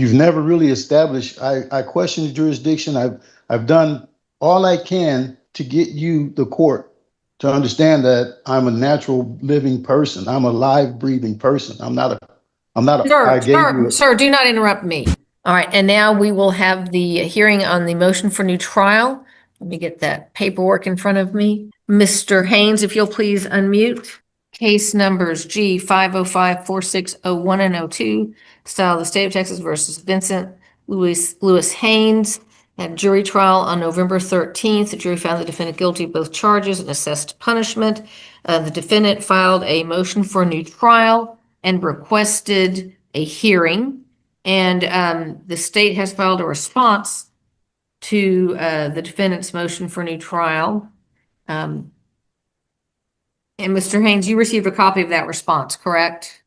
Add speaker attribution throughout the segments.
Speaker 1: you've never really established. I question the jurisdiction. I've done all I can to get you, the court, to understand that I'm a natural living person. I'm a live breathing person. I'm not I gave you
Speaker 2: Sir, do not interrupt me. All right, and now we will have the hearing on the motion for new trial. Let me get that paperwork in front of me. Mr. Haynes, if you'll please unmute. Case numbers G 505-4601 and 02, style of the state of Texas versus Vincent Lewis Haynes. At jury trial on November 13th, the jury found the defendant guilty of both charges and assessed punishment. The defendant filed a motion for a new trial and requested a hearing. And the state has filed a response to the defendant's motion for new trial. And Mr. Haynes, you received a copy of that response, correct?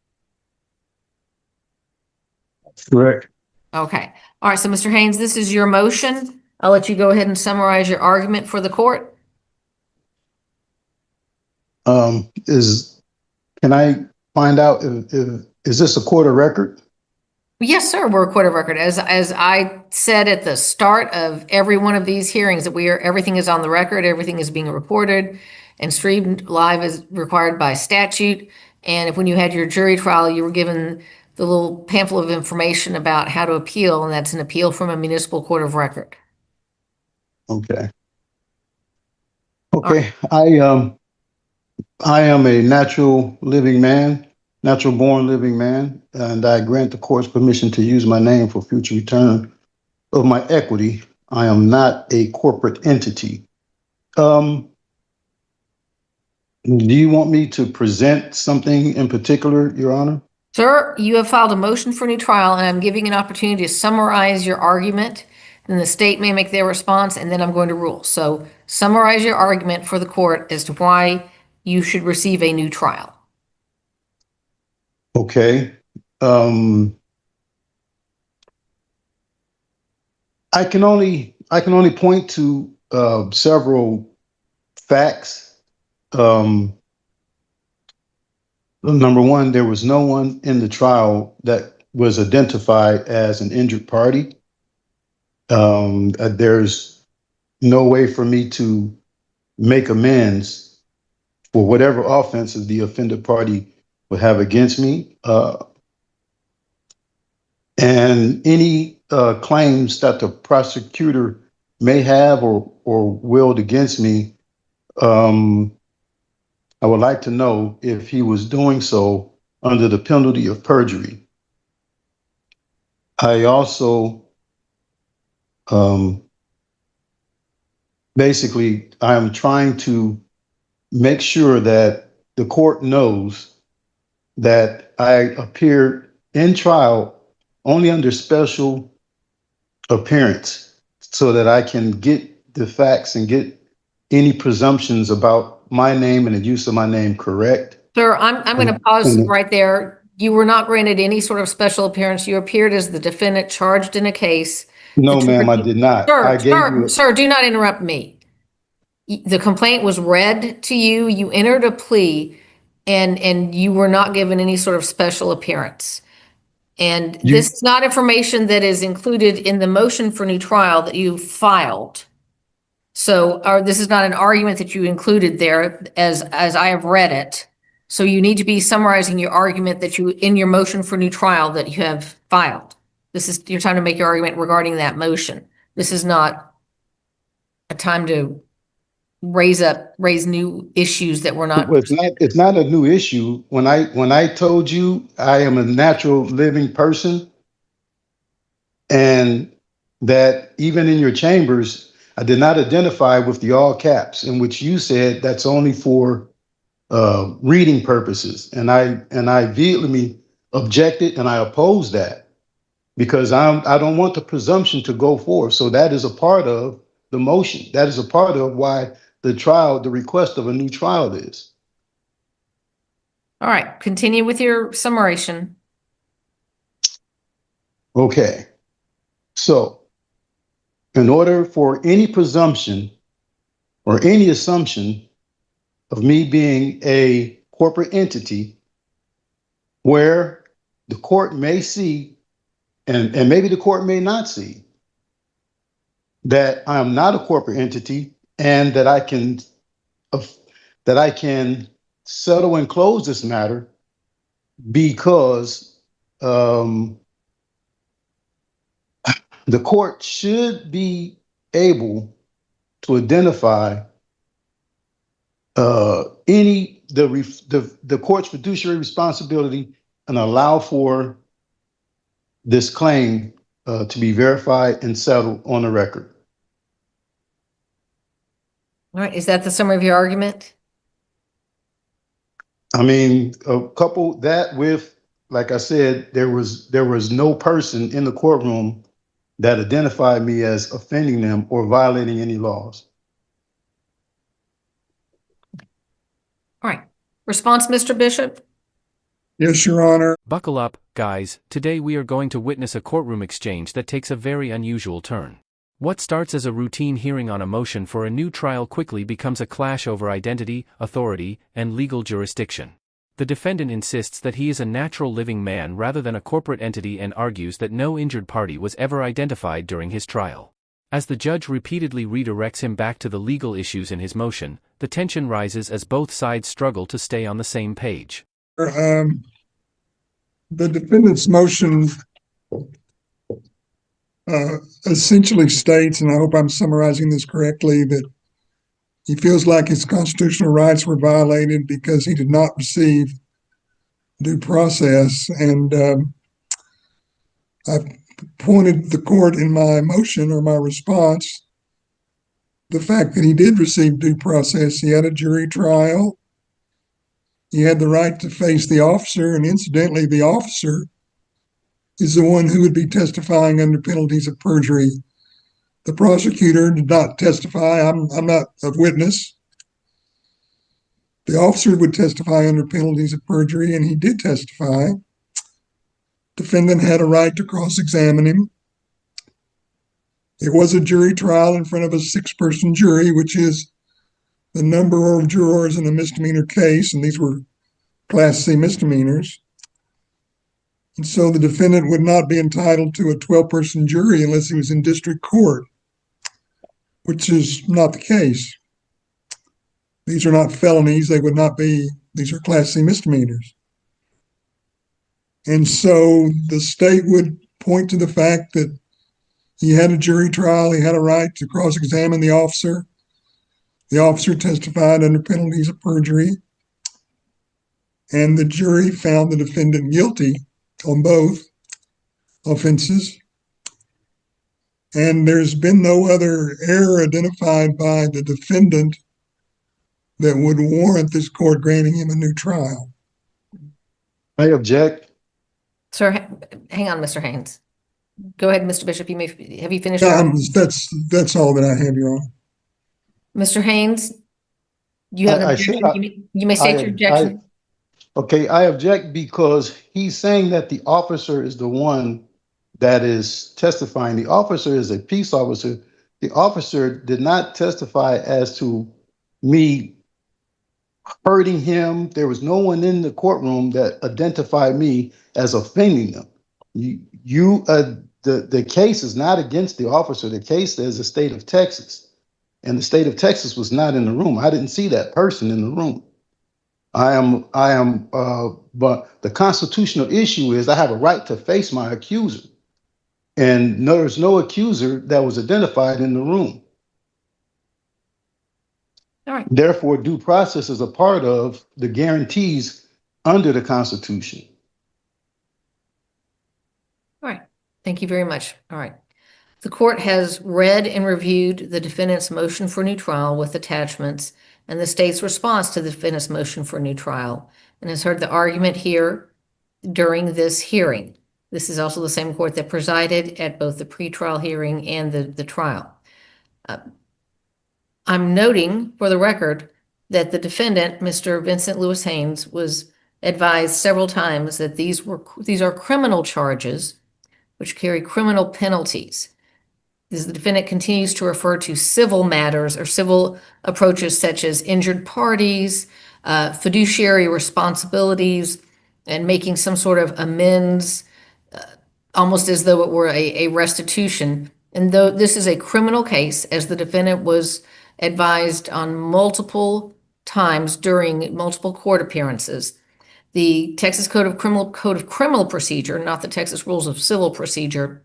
Speaker 1: correct.
Speaker 2: Okay. All right. So, Mr. Haynes, this is your motion. I'll let you go ahead and summarize your argument for the court.
Speaker 1: Can I find out if is this a court of record?
Speaker 2: Yes, sir. We're a court of record. As I said at the start of every one of these hearings, that everything is on the record, everything is being recorded and streamed live as required by statute. And if when you had your jury trial, you were given the little pamphlet of information about how to appeal, and that's an appeal from a municipal court of record.
Speaker 1: Okay. Okay. Right. I am a natural born living man, and I grant the court's permission to use my name for future return of my equity. I am not a corporate entity. Do you want me to present something in particular, Your Honor?
Speaker 2: Sir, you have filed a motion for new trial, and I'm giving an opportunity to summarize your argument. Then the state may make their response, and then I'm going to rule. So summarize your argument for the court as to why you should receive a new trial.
Speaker 1: Okay. I can only point to several facts. Number one, there was no one in the trial that was identified as an injured party. There's no way for me to make amends for whatever offenses the offended party would have against me. And any claims that the prosecutor may have or willed against me, I would like to know if he was doing so under the penalty of perjury. I also, basically, I am trying to make sure that the court knows that I appeared in trial only under special appearance so that I can get the facts and get any presumptions about my name and the use of my name correct.
Speaker 2: Sir, I'm going to pause right there. You were not granted any sort of special appearance. You appeared as the defendant charged in a case.
Speaker 1: No, ma'am, I did not.
Speaker 2: Sir, do not interrupt me. The complaint was read to you. You entered a plea, and you were not given any sort of special appearance. And this is not information that is included in the motion for new trial that you filed. So this is not an argument that you included there as I have read it. So you need to be summarizing your argument that you in your motion for new trial that you have filed. This is your time to make your argument regarding that motion. This is not a time to raise new issues that were not.
Speaker 1: It's not a new issue. When I told you I am a natural living person, and that even in your chambers, I did not identify with the all caps, in which you said that's only for reading purposes. And I vehemently objected, and I opposed that because I don't want the presumption to go forth. So that is a part of the motion. That is a part of why the request of a new trial is.
Speaker 2: All right, continue with your summarization.
Speaker 1: Okay. So in order for any presumption or any assumption of me being a corporate entity where the court may see and maybe the court may not see that I am not a corporate entity and that I can settle and close this matter because the court should be able to identify the court's fiduciary responsibility and allow for this claim to be verified and settled on the record.
Speaker 2: All right, is that the summary of your argument?
Speaker 1: I mean, couple that with, like I said, there was no person in the courtroom that identified me as offending them or violating any laws.
Speaker 2: All right. Response, Mr. Bishop?
Speaker 3: Yes, Your Honor.
Speaker 4: Buckle up, guys. Today we are going to witness a courtroom exchange that takes a very unusual turn. What starts as a routine hearing on a motion for a new trial quickly becomes a clash over identity, authority, and legal jurisdiction. The defendant insists that he is a natural living man rather than a corporate entity and argues that no injured party was ever identified during his trial. As the judge repeatedly redirects him back to the legal issues in his motion, the tension rises as both sides struggle to stay on the same page.
Speaker 3: The defendant's motion essentially states, and I hope I'm summarizing this correctly, that he feels like his constitutional rights were violated because he did not receive due process. And I've pointed the court in my motion or my response the fact that he did receive due process. He had a jury trial. He had the right to face the officer, and incidentally, the officer is the one who would be testifying under penalties of perjury. The prosecutor did not testify. I'm not a witness. The officer would testify under penalties of perjury, and he did testify. Defendant had a right to cross-examine him. It was a jury trial in front of a 6-person jury, which is the number of jurors in a misdemeanor case, and these were Class C misdemeanors. And so the defendant would not be entitled to a 12-person jury unless he was in district court, which is not the case. These are not felonies. They would not be, these are Class C misdemeanors. And so the state would point to the fact that he had a jury trial. He had a right to cross-examine the officer. The officer testified under penalties of perjury. And the jury found the defendant guilty on both offenses. And there's been no other error identified by the defendant that would warrant this court granting him a new trial.
Speaker 1: I object.
Speaker 2: Sir, hang on, Mr. Haynes. Go ahead, Mr. Bishop. You may have you finished?
Speaker 3: That's all that I have, Your Honor.
Speaker 2: Mr. Haynes, you have an objection. You may state your objection.
Speaker 1: Okay, I object because he's saying that the officer is the one that is testifying. The officer is a peace officer. The officer did not testify as to me hurting him. There was no one in the courtroom that identified me as offending them. The case is not against the officer. The case is the state of Texas, and the state of Texas was not in the room. I didn't see that person in the room. But the constitutional issue is I have a right to face my accuser, and there's no accuser that was identified in the room.
Speaker 2: All right.
Speaker 1: Therefore, due process is a part of the guarantees under the Constitution.
Speaker 2: All right. Thank you very much. All right. The court has read and reviewed the defendant's motion for new trial with attachments and the state's response to the defendant's motion for new trial, and has heard the argument here during this hearing. This is also the same court that presided at both the pretrial hearing and the trial. I'm noting for the record that the defendant, Mr. Vincent Lewis Haynes, was advised several times that these are criminal charges which carry criminal penalties. As the defendant continues to refer to civil matters or civil approaches such as injured parties, fiduciary responsibilities, and making some sort of amends almost as though it were a restitution. And though this is a criminal case, as the defendant was advised on multiple times during multiple court appearances, the Texas Code of Criminal Procedure, not the Texas Rules of Civil Procedure,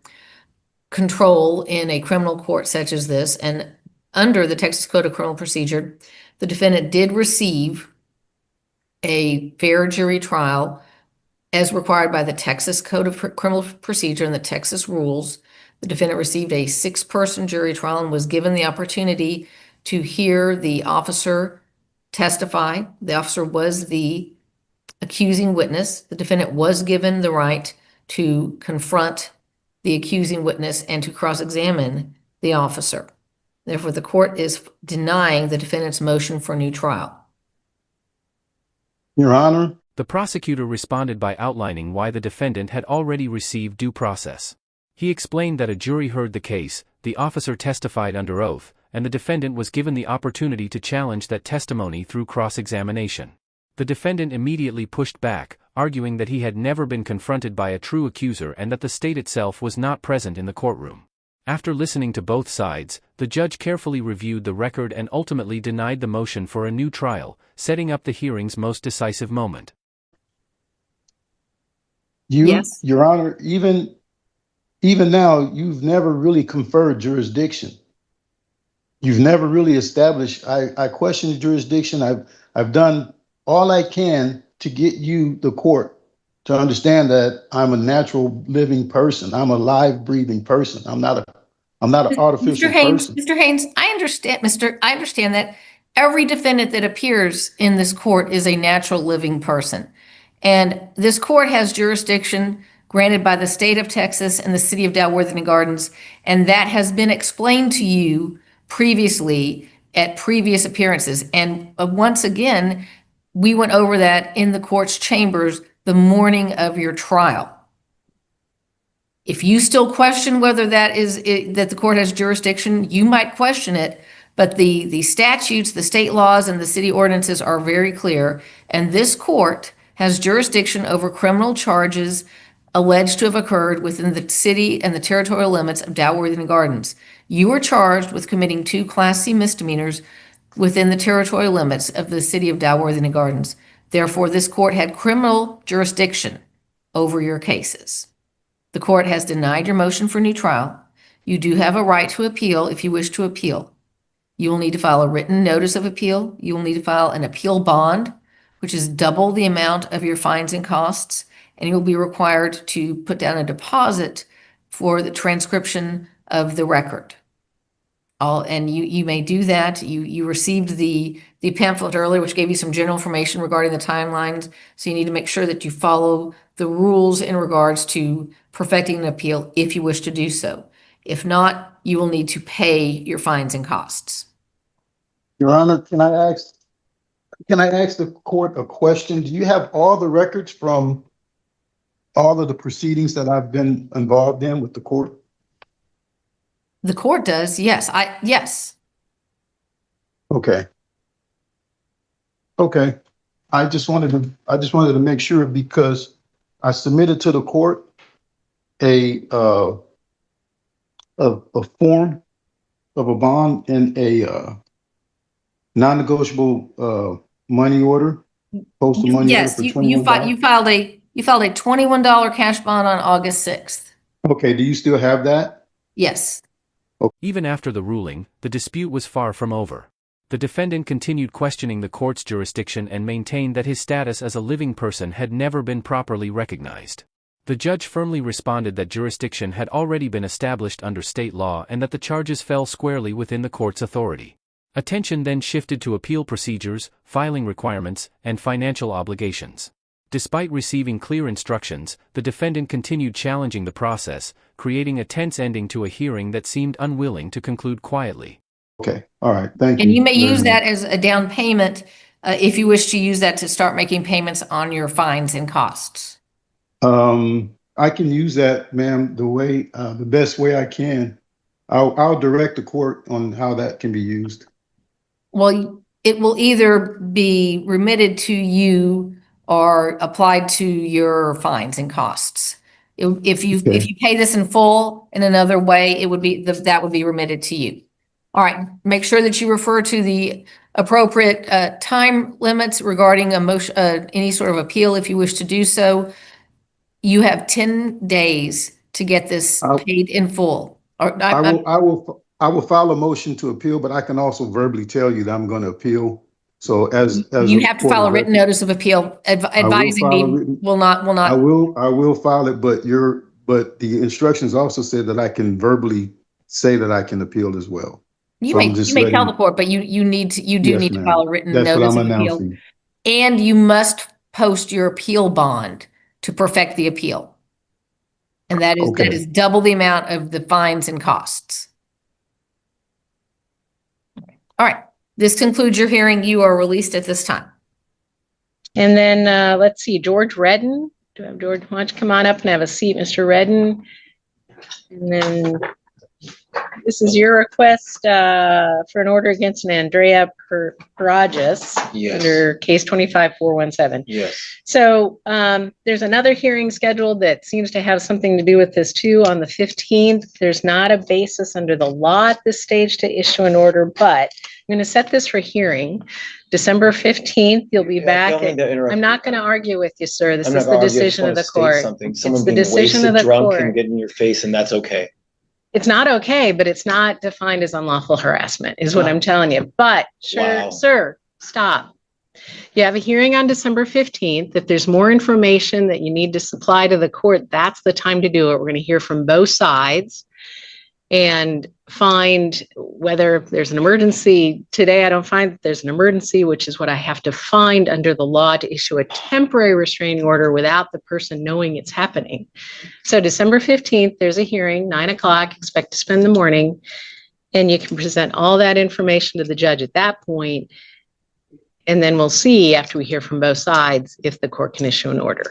Speaker 2: control in a criminal court such as this. And under the Texas Code of Criminal Procedure, the defendant did receive a fair jury trial as required by the Texas Code of Criminal Procedure and the Texas rules. The defendant received a 6-person jury trial and was given the opportunity to hear the officer testify. The officer was the accusing witness. The defendant was given the right to confront the accusing witness and to cross-examine the officer. Therefore, the court is denying the defendant's motion for new trial.
Speaker 1: Your Honor,
Speaker 4: The prosecutor responded by outlining why the defendant had already received due process. He explained that a jury heard the case, the officer testified under oath, and the defendant was given the opportunity to challenge that testimony through cross-examination. The defendant immediately pushed back, arguing that he had never been confronted by a true accuser and that the state itself was not present in the courtroom. After listening to both sides, the judge carefully reviewed the record and ultimately denied the motion for a new trial, setting up the hearing's most decisive moment.
Speaker 2: Yes.
Speaker 1: Your Honor, even now, you've never really conferred jurisdiction. You've never really established. I question the jurisdiction. I've done all I can to get you, the court, to understand that I'm a natural living person. I'm a live breathing person. I'm not an artificial person.
Speaker 2: Mr. Haynes, I understand that every defendant that appears in this court is a natural living person. And this court has jurisdiction granted by the state of Texas and the city of Dalworthing Gardens, and that has been explained to you previously at previous appearances. And once again, we went over that in the court's chambers the morning of your trial. If you still question whether that the court has jurisdiction, you might question it, but the statutes, the state laws, and the city ordinances are very clear, and this court has jurisdiction over criminal charges alleged to have occurred within the city and the territorial limits of Dalworthing Gardens. You are charged with committing 2 Class C misdemeanors within the territorial limits of the city of Dalworthing Gardens. Therefore, this court had criminal jurisdiction over your cases. The court has denied your motion for new trial. You do have a right to appeal if you wish to appeal. You will need to file a written notice of appeal. You will need to file an appeal bond, which is double the amount of your fines and costs, and you'll be required to put down a deposit for the transcription of the record. And you may do that. You received the pamphlet earlier, which gave you some general information regarding the timelines, so you need to make sure that you follow the rules in regards to perfecting an appeal if you wish to do so. If not, you will need to pay your fines and costs.
Speaker 1: Your Honor, can I ask the court a question? Do you have all the records from all of the proceedings that I've been involved in with the court?
Speaker 2: The court does, yes. Yes.
Speaker 1: Okay. I just wanted to make sure, because I submitted to the court a form of a bond and a non-negotiable money order, postal money order
Speaker 2: Yes,
Speaker 1: for
Speaker 2: you
Speaker 1: $21.
Speaker 2: filed a $21 cash bond on August 6th.
Speaker 1: Okay, do you still have that?
Speaker 2: Yes.
Speaker 4: Even after the ruling, the dispute was far from over. The defendant continued questioning the court's jurisdiction and maintained that his status as a living person had never been properly recognized. The judge firmly responded that jurisdiction had already been established under state law and that the charges fell squarely within the court's authority. Attention then shifted to appeal procedures, filing requirements, and financial obligations. Despite receiving clear instructions, the defendant continued challenging the process, creating a tense ending to a hearing that seemed unwilling to conclude quietly.
Speaker 1: Okay, all right, thank you.
Speaker 2: And you may
Speaker 1: very
Speaker 2: use
Speaker 1: much.
Speaker 2: that as a down payment if you wish to use that to start making payments on your fines and costs.
Speaker 1: I can use that, ma'am, the best way I can. I'll direct the court on how that can be used.
Speaker 2: Well, it will either be remitted to you or applied to your fines and costs. If you
Speaker 1: Okay.
Speaker 2: pay this in full in another way, it would be, that would be remitted to you. All right, make sure that you refer to the appropriate time limits regarding a motion, any sort of appeal if you wish to do so. You have 10 days to get this
Speaker 1: I,
Speaker 2: paid in full. Or
Speaker 1: I will file a motion to appeal, but I can also verbally tell you that I'm going to appeal. So as
Speaker 2: you
Speaker 1: a
Speaker 2: have to
Speaker 1: court
Speaker 2: file
Speaker 1: of
Speaker 2: a written
Speaker 1: record,
Speaker 2: notice of appeal
Speaker 1: I will
Speaker 2: advising
Speaker 1: file a
Speaker 2: me
Speaker 1: written,
Speaker 2: will not,
Speaker 1: I will file it, but the instructions also said that I can verbally say that I can appeal as well.
Speaker 2: you
Speaker 1: So I'm
Speaker 2: may,
Speaker 1: just
Speaker 2: you may tell
Speaker 1: letting,
Speaker 2: the court, but you do
Speaker 1: yes,
Speaker 2: need to file
Speaker 1: ma'am.
Speaker 2: a written
Speaker 1: That's what
Speaker 2: notice
Speaker 1: I'm
Speaker 2: of appeal.
Speaker 1: announcing.
Speaker 2: And you must post your appeal bond to perfect the appeal. And that
Speaker 1: Okay.
Speaker 2: is double the amount of the fines and costs. All right, this concludes your hearing. You are released at this time.
Speaker 5: And then let's see, George Redden. Do I have George? Why don't you come on up and have a seat, Mr. Redden? And then this is your request for an order against an Andrea Paragas
Speaker 6: Yes.
Speaker 5: under case 25417.
Speaker 6: Yes.
Speaker 5: So there's another hearing scheduled that seems to have something to do with this too on the 15th. There's not a basis under the law at this stage to issue an order, but I'm going to set this for hearing. December 15th, you'll be back. I'm not going to argue with you, sir. This is the decision of the court.
Speaker 6: Something. Someone
Speaker 5: It's the
Speaker 6: being
Speaker 5: decision of
Speaker 6: wasted
Speaker 5: the
Speaker 6: drunk
Speaker 5: court.
Speaker 6: can get in your face, and that's okay.
Speaker 5: It's not okay, but it's not defined as unlawful harassment, is what I'm telling you. But sure,
Speaker 6: Wow.
Speaker 5: sir, stop. You have a hearing on December 15th. If there's more information that you need to supply to the court, that's the time to do it. We're going to hear from both sides and find whether there's an emergency. Today, I don't find that there's an emergency, which is what I have to find under the law to issue a temporary restraining order without the person knowing it's happening. So December 15th, there's a hearing, 9 o'clock, expect to spend the morning, and you can present all that information to the judge at that point. And then we'll see after we hear from both sides if the court can issue an order.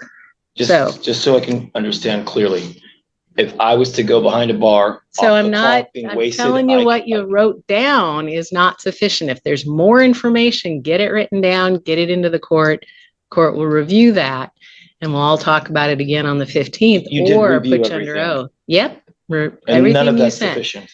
Speaker 6: Just so I can understand clearly, if I was to go behind a bar,
Speaker 5: So
Speaker 6: off
Speaker 5: I'm
Speaker 6: the clock,
Speaker 5: not,
Speaker 6: being
Speaker 5: I'm
Speaker 6: wasted,
Speaker 5: telling you what you wrote down is not sufficient. If there's more information, get it written down, get it into the court. Court will review that and we'll all talk about it again on the 15th
Speaker 6: You did
Speaker 5: or
Speaker 6: review
Speaker 5: put you under
Speaker 6: everything.
Speaker 5: oath. Yep.
Speaker 6: and none
Speaker 5: Everything
Speaker 6: of
Speaker 5: you
Speaker 6: that's
Speaker 5: sent.
Speaker 6: sufficient.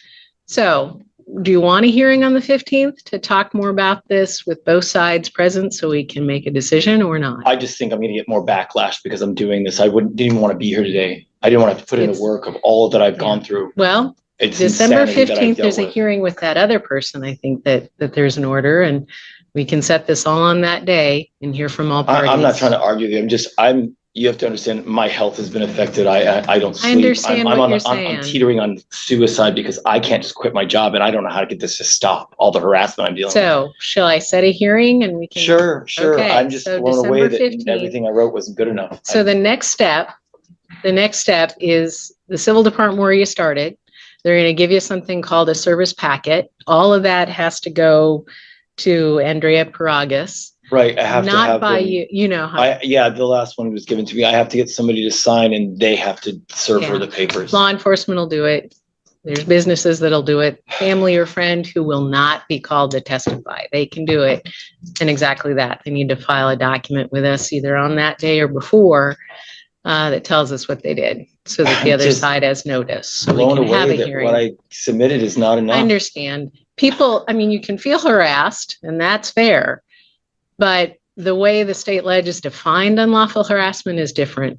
Speaker 5: So do you want a hearing on the 15th to talk more about this with both sides present so we can make a decision or not?
Speaker 6: I just think I'm going to get more backlash because I'm doing this. Didn't even want to be here today. I didn't want to have to put in the work of all that I've gone through.
Speaker 5: Well,
Speaker 6: It's
Speaker 5: December
Speaker 6: insanity that I've
Speaker 5: 15th,
Speaker 6: dealt
Speaker 5: there's a
Speaker 6: with.
Speaker 5: hearing with that other person. I think that there's an order and we can set this all on that day and hear from all parties.
Speaker 6: I'm not trying to argue with you. You have to understand my health has been affected. I don't sleep.
Speaker 5: understand what you're saying.
Speaker 6: I'm teetering on suicide because I can't just quit my job and I don't know how to get this to stop. All the harassment I'm dealing with.
Speaker 5: So shall I set a hearing and we can?
Speaker 6: Sure.
Speaker 5: Okay,
Speaker 6: I'm just
Speaker 5: so
Speaker 6: blown away
Speaker 5: December
Speaker 6: that
Speaker 5: 15th.
Speaker 6: everything I wrote wasn't good enough.
Speaker 5: So the next step is the civil department where you started. They're going to give you something called a service packet. All of that has to go to Andrea Paragas.
Speaker 6: Right. I have to
Speaker 5: Not
Speaker 6: have
Speaker 5: by
Speaker 6: them-
Speaker 5: you, you know how.
Speaker 6: Yeah, the last one was given to me. I have to get somebody to sign and they have to serve her
Speaker 5: Yeah.
Speaker 6: the papers.
Speaker 5: Law enforcement will do it. There's businesses that'll do it. Family or friend who will not be called to testify. They can do it. And exactly that. They need to file a document with us either on that day or before that tells us what they did so that the
Speaker 6: I'm
Speaker 5: other
Speaker 6: just
Speaker 5: side has notice. So we
Speaker 6: Blown
Speaker 5: can have a
Speaker 6: away that
Speaker 5: hearing.
Speaker 6: what I submitted is not
Speaker 5: I
Speaker 6: enough.
Speaker 5: understand. People, I mean, you can feel harassed and that's fair. But the way the state ledge is defined unlawful harassment is different.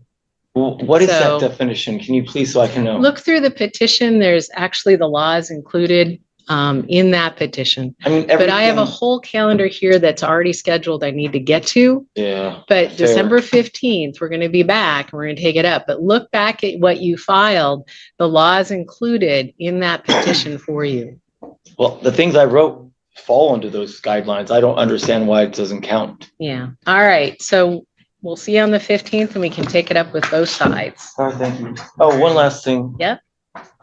Speaker 6: Well, what is
Speaker 5: So-
Speaker 6: that definition? Can you please, so I can know?
Speaker 5: Look through the petition. There's actually the laws included in that petition.
Speaker 6: I mean,
Speaker 5: But I have a
Speaker 6: everything-
Speaker 5: whole calendar here that's already scheduled I need to get to.
Speaker 6: Yeah.
Speaker 5: But
Speaker 6: Fair.
Speaker 5: December 15th, we're going to be back and we're going to take it up. But look back at what you filed. The laws included in that petition for you.
Speaker 6: Well, the things I wrote fall under those guidelines. I don't understand why it doesn't count.
Speaker 5: Yeah. All right. So we'll see you on the 15th and we can take it up with both sides.
Speaker 6: All right, thank you. Oh, one last thing.
Speaker 5: Yep.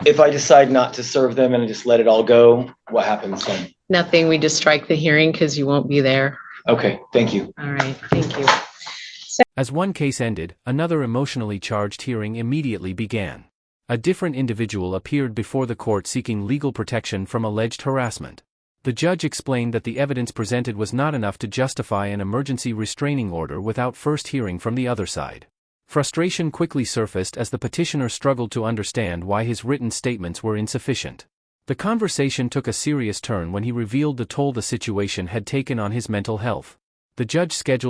Speaker 6: If I decide not to serve them and just let it all go, what happens then?
Speaker 5: Nothing. We just strike the hearing because you won't be there.
Speaker 6: Okay, thank you.
Speaker 5: All right. Thank you.
Speaker 4: As one case ended, another emotionally charged hearing immediately began. A different individual appeared before the court seeking legal protection from alleged harassment. The judge explained that the evidence presented was not enough to justify an emergency restraining order without first hearing from the other side. Frustration quickly surfaced as the petitioner struggled to understand why his written statements were insufficient. The conversation took a serious turn when he revealed the toll the situation had taken on his mental health. The judge scheduled